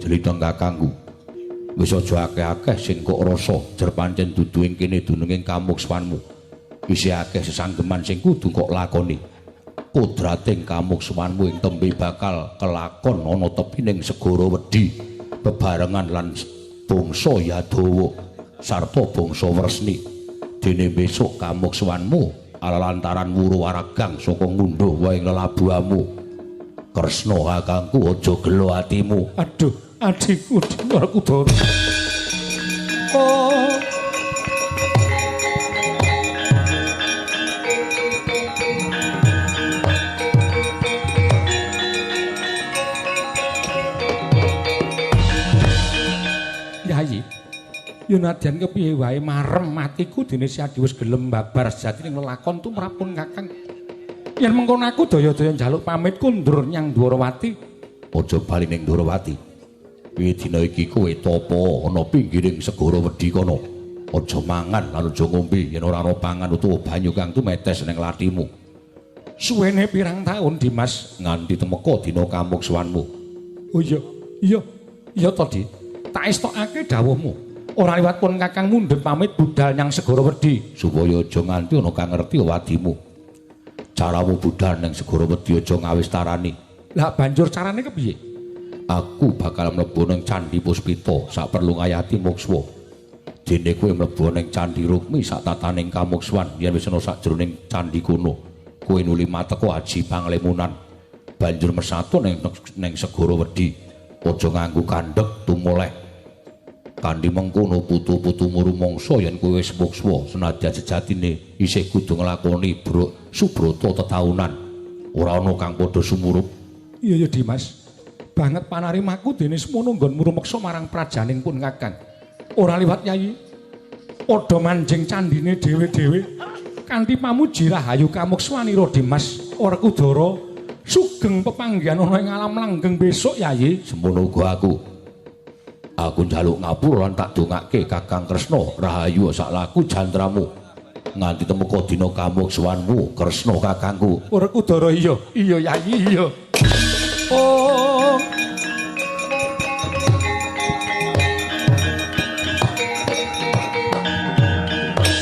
dlitheng kakangku. Wis aja akeh-akeh sing kok rasa jer pancen dudu ing kene dununging kamukswanmu. Isih akeh sesanggeman sing kudu kok lakoni. Kodrating kamukswanmu ing tembe bakal kelakon ana tepining segara Wedi bebarengan lan bangsa Yadawa sarta bangsa Wresni. Dene besok kamukswanmu lantaran wuru waragang saka ngunduh wae lelabuhamu. Kresna kakangku aja gelo atimu. Aduh, adikku Dinarkudara. Oh. Yayi, yen nadyan kepiye wae marem matiku dene Siadi wis gelem babar sejatine lelakon tumrapun Kakang. Yen mengkono aku daya-daya njaluk pamit kundur nyang Dwarawati. Aja bali ning Dwarawati. Kuwi dina iki kowe tapa ana pinggiring segara Wedi kono. Aja mangan lan aja ngombe yen ora ana pangan utawa banyu kang tumetes ning latimu. Suwene pirang taun Dimas Nganti temeka dina kamukswanmu. Oh iya to Di. Tak estokake dawuhmu. Ora liwat pun Kakang mundhut pamit budal nyang segara Wedi supaya aja nganti ana kang ngerti wadimu. Caramu budal ning segara Wedi aja ngawis-tarani. Lah banjur carane kepiye? Aku bakal mlebu ning Candhi Puspita sak perlu ngayati mukswa. Dene kowe mlebu ning Candhi Rukmi sak tataning kamukswan yen wis ana sakjroning candhi kono. Kowe nuli mateka aji panglemunan. Banjur mesatu ning segara Wedi. Aja nganggo kandhek tumoleh. Kanthi mengkono putu-putumu rumangsa yen kowe wis mukswa senadyan sejatine isih kudu nglakoni Subrata tetaunan. Ora ana kang padha sumurup. Iya Dimas. Banget panarimaku dene semono nggonmu rumeksa marang prajaning pun Kakang. Ora liwat Yayi. Padha manjing candine dhewe-dhewe kanthi pamuji rahayu kamukswanira Dimas Werkudara sugeng pepanggihan ana ing alam langgeng besok Yayi. Semono uga aku. Aku njaluk ngapura lan tak dongake Kakang Kresna rahayu sak laku jantramu. Nganti temeka dina kamukswanmu Kresna kakangku. Werkudara iya Yayi iya. Oh